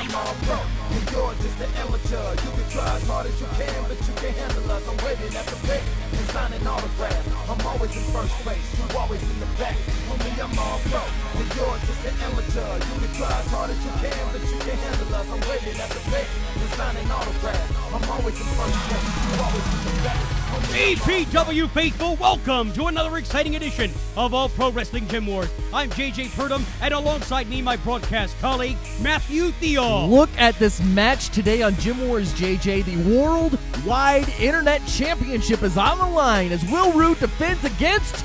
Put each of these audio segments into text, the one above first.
I'm all pro, and you're just an amateur. You can try as hard as you can, but you can't handle us. I'm waiting at the pit and signing autographs. I'm always in first place, you always in the back. For me, I'm all pro, and you're just an amateur. You can try as hard as you can, but you can't handle us. I'm waiting at the pit and signing autographs. I'm always in first place, you always in the back. APW faithful, welcome to another exciting edition of All Pro Wrestling Gym Wars. I'm JJ Purdom, and alongside me, my broadcast colleague, Matthew Theall. Look at this match today on Gym Wars, JJ. The Worldwide Internet Championship is on the line as Will Rood defends against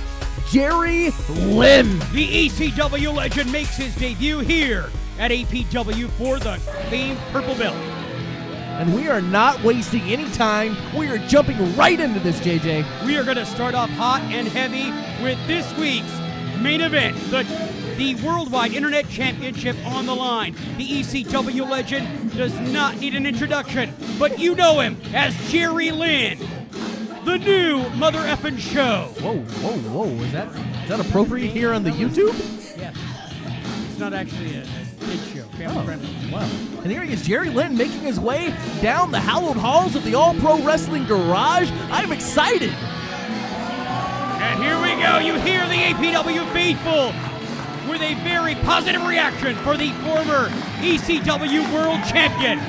Jerry Lynn. The ECW legend makes his debut here at APW for the famed Purple Belt. And we are not wasting any time. We are jumping right into this, JJ. We are going to start off hot and heavy with this week's main event, the Worldwide Internet Championship on the line. The ECW legend does not need an introduction, but you know him as Jerry Lynn, the new mother effing show. Whoa, whoa, whoa. Is that appropriate here on the YouTube? Yes. It's not actually a kid show, family friendly. Wow. And here he is, Jerry Lynn, making his way down the hallowed halls of the All Pro Wrestling Garage. I'm excited. And here we go. You hear the APW faithful with a very positive reaction for the former ECW World Champion.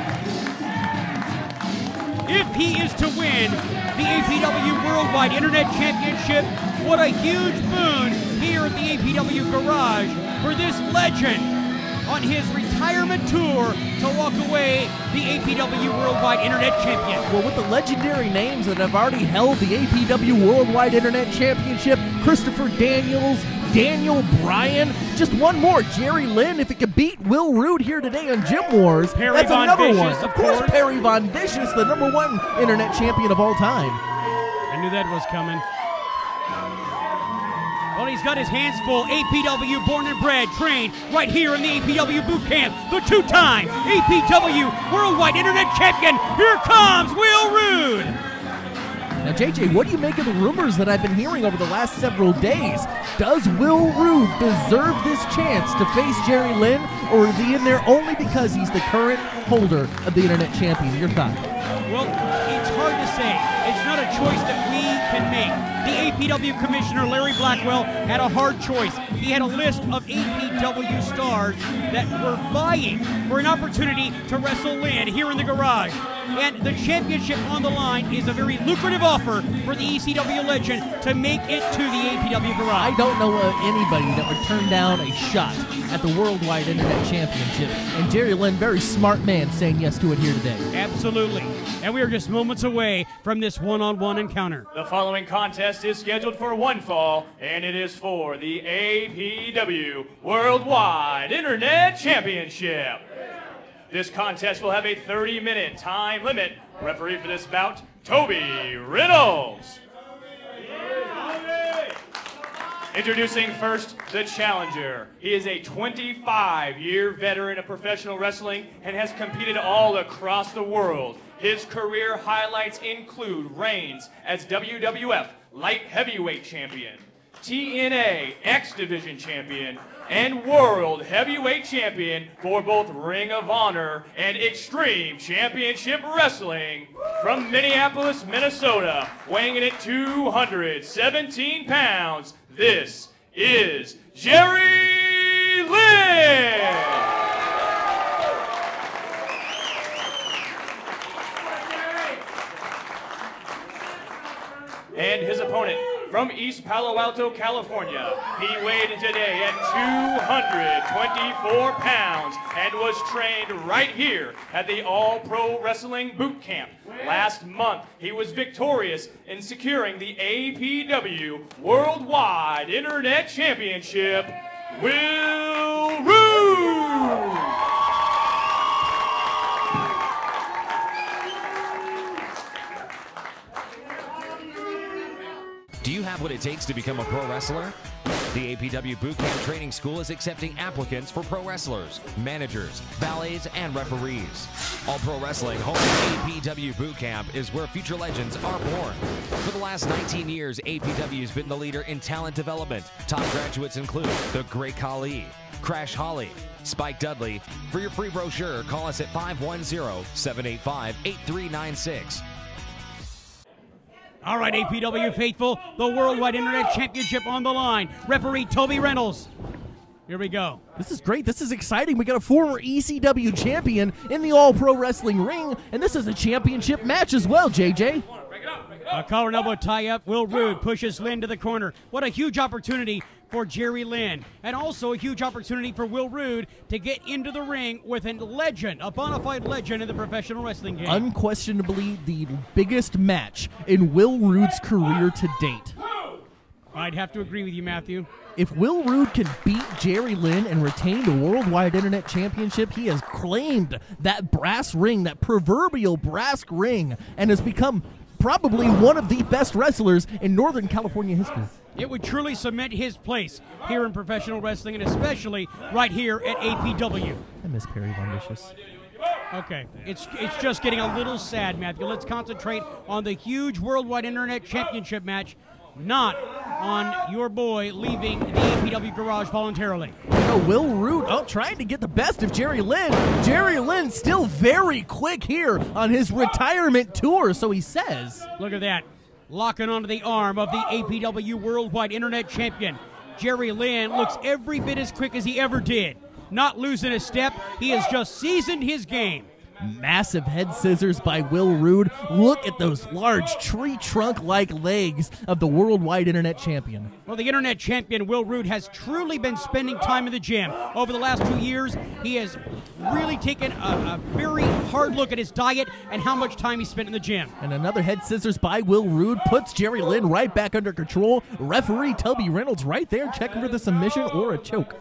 If he is to win the APW Worldwide Internet Championship, what a huge boon here at the APW Garage for this legend on his retirement tour to walk away the APW Worldwide Internet Champion. Well, with the legendary names that have already held the APW Worldwide Internet Championship, Christopher Daniels, Daniel Bryan, just one more, Jerry Lynn. If it could beat Will Rood here today on Gym Wars, Perry that's Von another Vicious, one. of Of course, course. Perry Von Vicious, the #1 Internet Champion of all time. I knew that was coming. Well, he's got his hands full. APW born and bred, trained right here in the APW boot camp. The two-time APW Worldwide Internet Champion. Here comes Will Rood. Now, JJ, what do you make of the rumors that I've been hearing over the last several days? Does Will Rood deserve this chance to face Jerry Lynn, or is he in there only because he's the current holder of the Internet Champion? Your thought? Well, it's hard to say. It's not a choice that we can make. The APW Commissioner, Larry Blackwell, had a hard choice. He had a list of APW stars that were vying for an opportunity to wrestle Lynn here in the garage. And the championship on the line is a very lucrative offer for the ECW legend to make it to the APW Garage. I don't know anybody that would turn down a shot at the Worldwide Internet Championship. And Jerry Lynn, very smart man, saying yes to it here today. Absolutely. And we are just moments away from this one-on-one encounter. The following contest is scheduled for one fall, and it is for the APW Worldwide Internet Championship. This contest will have a 30-minute time limit. Referee for this bout, Toby Reynolds. Introducing first, the challenger. He is a 25-year veteran of professional wrestling and has competed all across the world. His career highlights include reigns as WWF Light Heavyweight Champion, TNA X Division Champion, and World Heavyweight Champion for both Ring of Honor and Extreme Championship Wrestling. From Minneapolis, Minnesota, weighing in at 217 pounds, this is Jerry Lynn! And his opponent, from East Palo Alto, California, he weighed in today at 224 pounds and was trained right here at the All Pro Wrestling Boot Camp. Last month, he was victorious in securing the APW Worldwide Internet Championship. Will Rood! Do you have what it takes to become a pro wrestler? The APW Bootcamp Training School is accepting applicants for pro wrestlers, managers, valets, and referees. All Pro Wrestling home APW Bootcamp is where future legends are born. For the last 19 years, APW has been the leader in talent development. Top graduates include the Great Khali, Crash Holly, Spike Dudley. For your free brochure, call us at 510-785-8396. All right, APW faithful, the Worldwide Internet Championship on the line. Referee Toby Reynolds. Here we go. This is great. This is exciting. We got a former ECW champion in the All-Pro Wrestling ring, and this is a championship match as well, JJ. A collar and elbow tie-up. Will Rood pushes Lynn to the corner. What a huge opportunity for Jerry Lynn, and also a huge opportunity for Will Rood to get into the ring with a legend, a bona fide legend in the professional wrestling game. Unquestionably the biggest match in Will Rood's career to date. I'd have to agree with you, Matthew. If Will Rood can beat Jerry Lynn and retain the Worldwide Internet Championship, he has claimed that brass ring, that proverbial brass ring, and has become probably one of the best wrestlers in Northern California history. It would truly cement his place here in professional wrestling, and especially right here at APW. I miss Perry Von Vicious. Okay, it's just getting a little sad, Matthew. Let's concentrate on the huge Worldwide Internet Championship match, not on your boy leaving the APW Garage voluntarily. Will Rood trying to get the best of Jerry Lynn. Jerry Lynn still very quick here on his retirement tour, so he says. Look at that. Locking onto the arm of the APW Worldwide Internet Champion. Jerry Lynn looks every bit as quick as he ever did. Not losing a step. He has just seasoned his game. Massive head scissors by Will Rood. Look at those large tree trunk-like legs of the Worldwide Internet Champion. Well, the Internet Champion, Will Rood, has truly been spending time in the gym. Over the last 2 years, he has really taken a very hard look at his diet and how much time he spent in the gym. And another head scissors by Will Rood puts Jerry Lynn right back under control. Referee Toby Reynolds right there checking for the submission or a choke.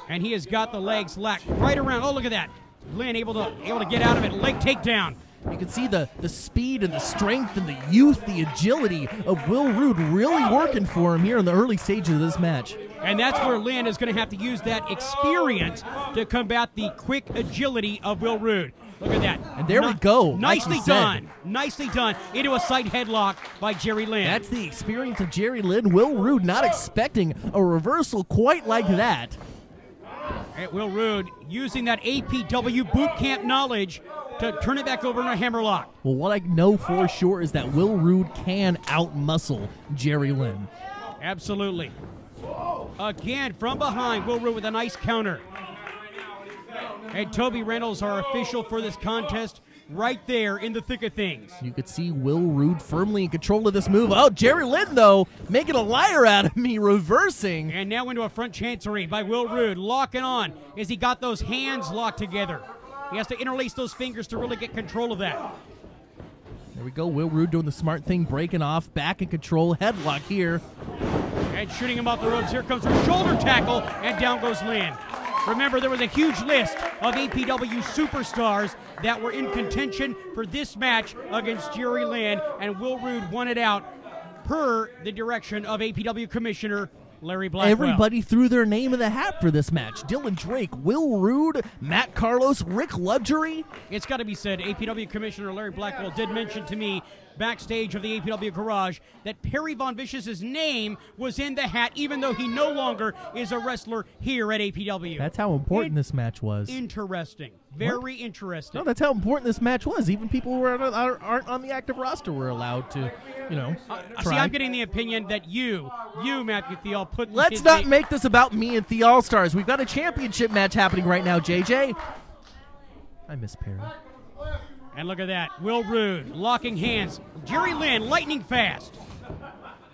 And he has got the legs locked right around. Oh, look at that. Lynn able to get out of it. Leg takedown. You can see the speed and the strength and the youth, the agility of Will Rood really working for him here in the early stages of this match. And that's where Lynn is going to have to use that experience to combat the quick agility of Will Rood. Look at that. And there we go. Nicely done. Nicely done. Into a side headlock by Jerry Lynn. That's the experience of Jerry Lynn. Will Rood not expecting a reversal quite like that. And Will Rood using that APW boot camp knowledge to turn it back over in a hammerlock. Well, what I know for sure is that Will Rood can outmuscle Jerry Lynn. Absolutely. Again, from behind, Will Rood with a nice counter. And Toby Reynolds, our official for this contest, right there in the thick of things. You could see Will Rood firmly in control of this move. Oh, Jerry Lynn, though, making a liar out of me, reversing. And now into a front chancery by Will Rood, locking on as he got those hands locked together. He has to interlace those fingers to really get control of that. There we go, Will Rood doing the smart thing, breaking off, back in control, headlock here. And shooting him off the ropes. Here comes a shoulder tackle, and down goes Lynn. Remember, there was a huge list of APW superstars that were in contention for this match against Jerry Lynn, and Will Rood won it out per the direction of APW Commissioner Larry Blackwell. Everybody threw their name in the hat for this match. Dylan Drake, Will Rood, Matt Carlos, Rick Luxury. It's got to be said, APW Commissioner Larry Blackwell did mention to me backstage of the APW Garage that Perry Von Vicious's name was in the hat, even though he no longer is a wrestler here at APW. That's how important this match was. Interesting. Very interesting. No, that's how important this match was. Even people who aren't on the active roster were allowed to, try. See, I'm getting the opinion that you, Matthew Theall, put... Let's not make this about me and the All-Stars. We've got a championship match happening right now, JJ. I miss Perry. And look at that. Will Rood locking hands. Jerry Lynn, lightning fast.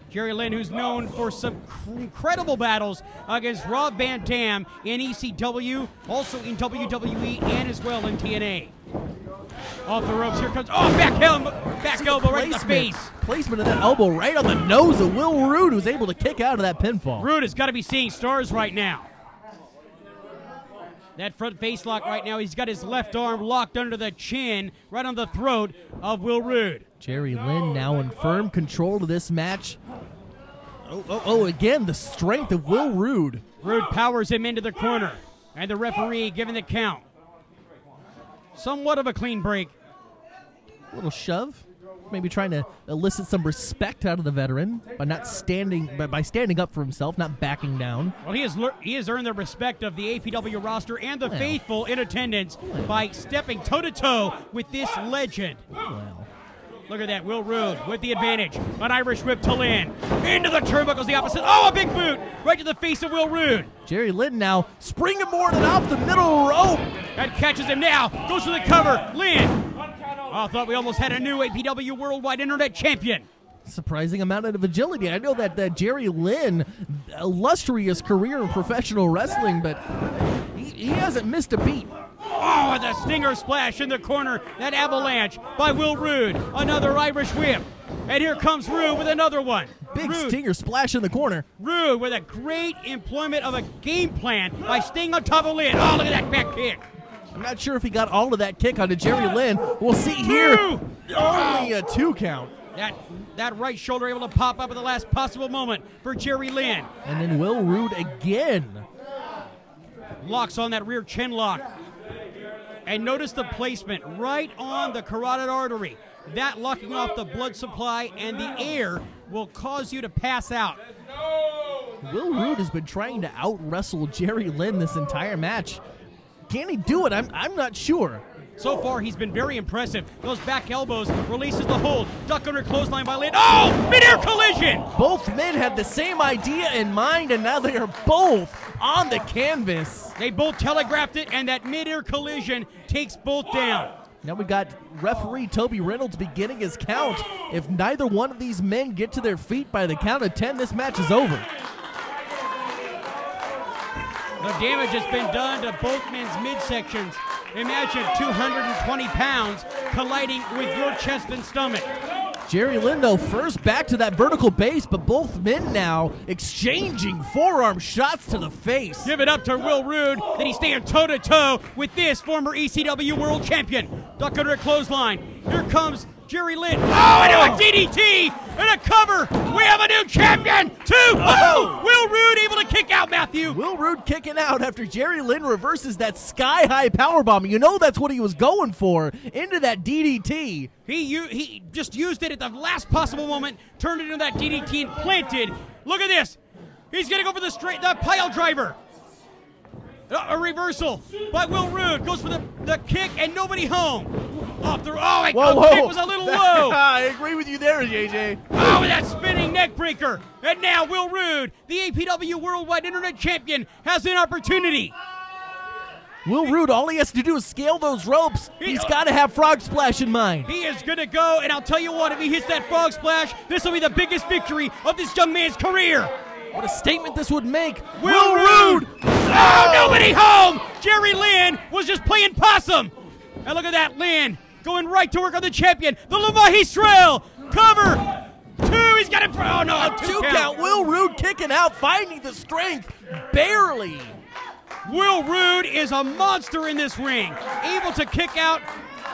Jerry Lynn, who's known for some incredible battles against Rob Van Dam in ECW, also in WWE, and as well in TNA. Off the ropes, here comes, back elbow right in the face. Placement of that elbow right on the nose of Will Rood, who's able to kick out of that pinfall. Rood has got to be seeing stars right now. That front face lock right now, he's got his left arm locked under the chin, right on the throat of Will Rood. Jerry Lynn now in firm control of this match. Again, the strength of Will Rood. Rood powers him into the corner, and the referee giving the count. Somewhat of a clean break. A little shove. Maybe trying to elicit some respect out of the veteran by standing up for himself, not backing down. Well, he has earned the respect of the APW roster and the faithful in attendance by stepping toe-to-toe with this legend. Well. Look at that, Will Rood with the advantage. An Irish whip to Lynn. Into the turnbuckles, the opposite. Oh, a big boot right to the face of Will Rood. Jerry Lynn now springboarding off the middle rope. That catches him now. Goes for the cover. Lynn. Oh, I thought we almost had a new APW Worldwide Internet Champion. Surprising amount of agility. I know that Jerry Lynn, illustrious career in professional wrestling, but he hasn't missed a beat. Oh, the stinger splash in the corner. That avalanche by Will Rood. Another Irish whip. And here comes Rood with another one. Big Rood. stinger splash in the corner. Rood with a great employment of a game plan by staying on top of Lynn. Oh, look at that back kick. I'm not sure if he got all of that kick onto Jerry Lynn. We'll see here. Only a 2 count. That right shoulder able to pop up at the last possible moment for Jerry Lynn. And then Will Rood again. Locks on that rear chin lock. And notice the placement right on the carotid artery. That locking off the blood supply and the air will cause you to pass out. Will Rood has been trying to out-wrestle Jerry Lynn this entire match. Can he do it? I'm not sure. So far, he's been very impressive. Those back elbows, releases the hold. Duck under clothesline by Lynn. Oh, mid-air collision! Both men had the same idea in mind, and now they are both on the canvas. They both telegraphed it, and that mid-air collision takes both down. Now we got referee Toby Reynolds beginning his count. If neither one of these men get to their feet by the count of 10, this match is over. The damage has been done to both men's midsections. Imagine 220 pounds colliding with your chest and stomach. Jerry Lynn, though, first back to that vertical base, but both men now exchanging forearm shots to the face. Give it up to Will Rood. Then he's staying toe-to-toe with this former ECW World Champion. Duck under a clothesline. Here comes Jerry Lynn. Oh, into a DDT and a cover. We have a new champion. Will Rood able to kick out, Matthew. Will Rood kicking out after Jerry Lynn reverses that sky-high powerbomb. You know that's what he was going for, into that DDT. He just used it at the last possible moment, turned it into that DDT and planted. Look at this. He's going to go for the pile driver. A reversal by Will Rood. Goes for the kick and nobody home. Off the kick was a little low. I agree with you there, JJ. Oh, that spinning neck breaker. And now Will Rood, the APW Worldwide Internet Champion, has an opportunity. Will Rood, all he has to do is scale those ropes. He's got to have Frog Splash in mind. He is going to go, and I'll tell you what, if he hits that Frog Splash, this will be the biggest victory of this young man's career. What a statement this would make. Will Rood! Oh, nobody home! Jerry Lynn was just playing possum. And look at that, Lynn going right to work on the champion. The La Magistral. Cover. 2, he's got it. Oh, no, a 2 count. Will Rood kicking out, finding the strength. Barely. Will Rood is a monster in this ring. Able to kick out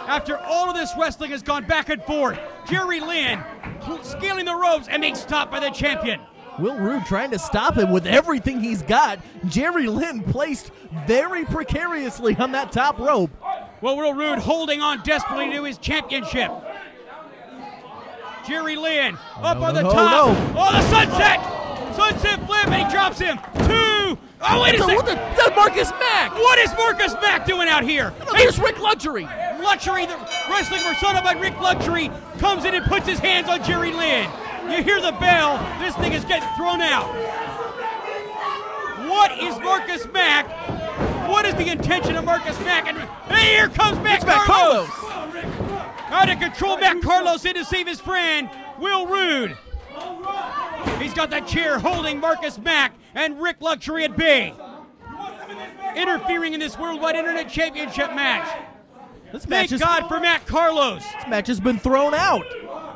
after all of this wrestling has gone back and forth. Jerry Lynn scaling the ropes and being stopped by the champion. Will Rood trying to stop him with everything he's got. Jerry Lynn placed very precariously on that top rope. Well, Will Rood holding on desperately to his championship. Jerry Lynn up on the top. Oh, the sunset! Sunset flip, and he drops him. 2. Oh, wait a second. That's Marcus Mack. What is Marcus Mack doing out here? There's Rick Luxury. Luxury, the wrestling persona by Rick Luxury, comes in and puts his hands on Jerry Lynn. You hear the bell. This thing is getting thrown out. What is Marcus Mack? What is the intention of Marcus Mack? And hey, here comes Matt Carlos. Out of control, Matt Carlos in to save his friend, Will Rood. He's got that chair holding Marcus Mack and Rick Luxury at bay. Interfering in this Worldwide Internet Championship match. Thank God for Matt Carlos. This match has been thrown out.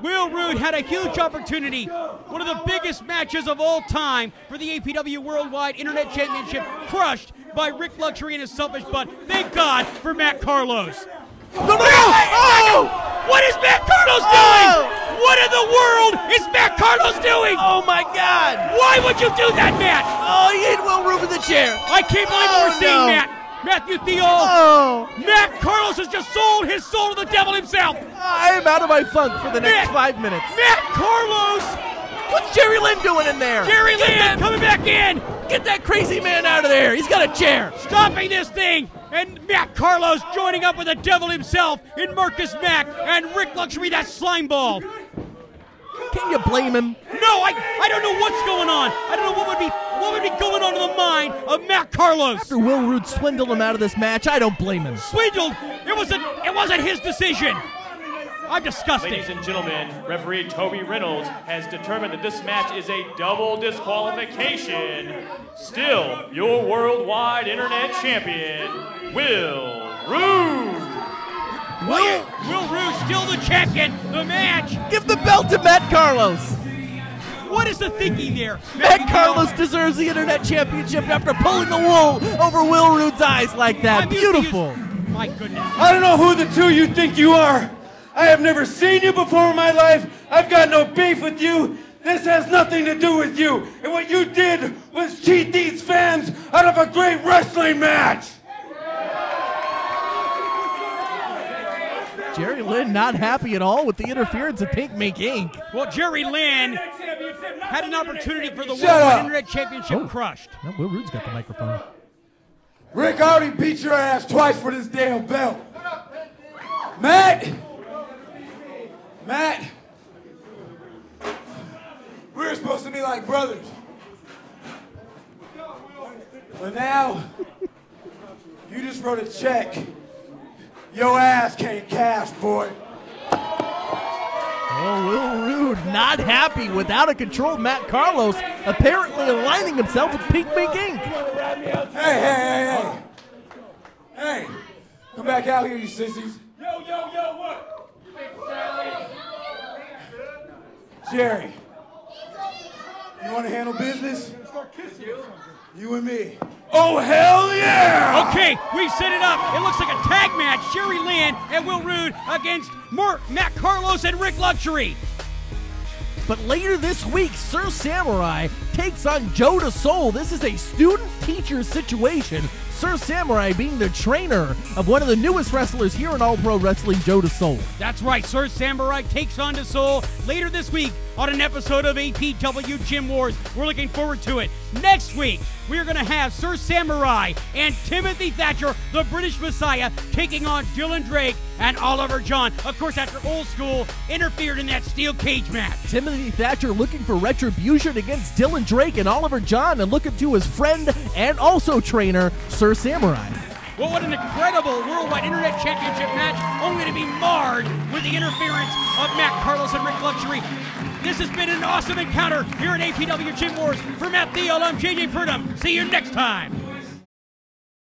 Will Rood had a huge opportunity. One of the biggest matches of all time for the APW Worldwide Internet Championship, crushed by Rick Luxury and his selfish butt. Thank God for Matt Carlos. Oh! What is Matt Carlos doing? What in the world is Matt Carlos doing? Oh my God! Why would you do that, Matt? Oh, he hit Will Rood with the chair. I can't believe we're seeing Matt Matthew Theall. Oh, Matt Carlos has just sold his soul to the devil himself. I am out of my funk for the next 5 minutes. Matt Carlos. What's Jerry Lynn doing in there? Jerry Lynn coming back in. Get that crazy man out of there. He's got a chair. Stopping this thing. And Matt Carlos joining up with the devil himself in Marcus Mack and Rick Luxury, that slime ball. Can you blame him? No, I don't know what's going on. I don't know what would be going on in the mind of Matt Carlos. After Will Rood swindled him out of this match, I don't blame him. Swindled? It wasn't his decision. I'm disgusted. Ladies and gentlemen, referee Toby Reynolds has determined that this match is a double disqualification. Still, your worldwide internet champion, Will Rood. Will Rood still the champion. The match. Give the belt to Matt Carlos. What is the thinking there? Matt Carlos deserves the internet championship after pulling the wool over Will Rood's eyes like that. Beautiful. My goodness. I don't know who the two you think you are. I have never seen you before in my life. I've got no beef with you. This has nothing to do with you. And what you did was cheat these fans out of a great wrestling match. Jerry Lynn not happy at all with the interference of Pink Mink Inc. Well, Jerry Lynn had an opportunity for the Worldwide Internet Championship crushed. No, Will Rood's got the microphone. Rick, I already beat your ass twice for this damn belt. Matt, we were supposed to be like brothers. But now, you just wrote a check. Your ass can't cash, boy. Oh, Will Rood not happy with out of control Matt Carlos, apparently aligning himself with Pink Mink Inc. Hey, come back out here, you sissies. Yo, what? Jerry, you want to handle business? You and me. Oh, hell yeah! Okay, we've set it up. It looks like a tag match. Jerry Lynn and Will Rood against Matt Carlos and Rick Luxury. But later this week, Sir Samurai takes on Joe DeSoul. This is a student-teacher situation. Sir Samurai being the trainer of one of the newest wrestlers here in All Pro Wrestling, Joe DeSoul. That's right, Sir Samurai takes on DeSoul later this week on an episode of APW Gym Wars. We're looking forward to it. Next week, we're going to have Sir Samurai and Timothy Thatcher, the British Messiah, taking on Dylan Drake and Oliver John. Of course, after Old School interfered in that steel cage match. Timothy Thatcher looking for retribution against Dylan Drake and Oliver John, and looking to his friend and also trainer, Sir Samurai. Well, what an incredible Worldwide Internet Championship match, only to be marred with the interference of Matt Carlos and Rick Luxury. This has been an awesome encounter here at APW Gym Wars. For Matt Theall, I'm JJ Purdom. See you next time.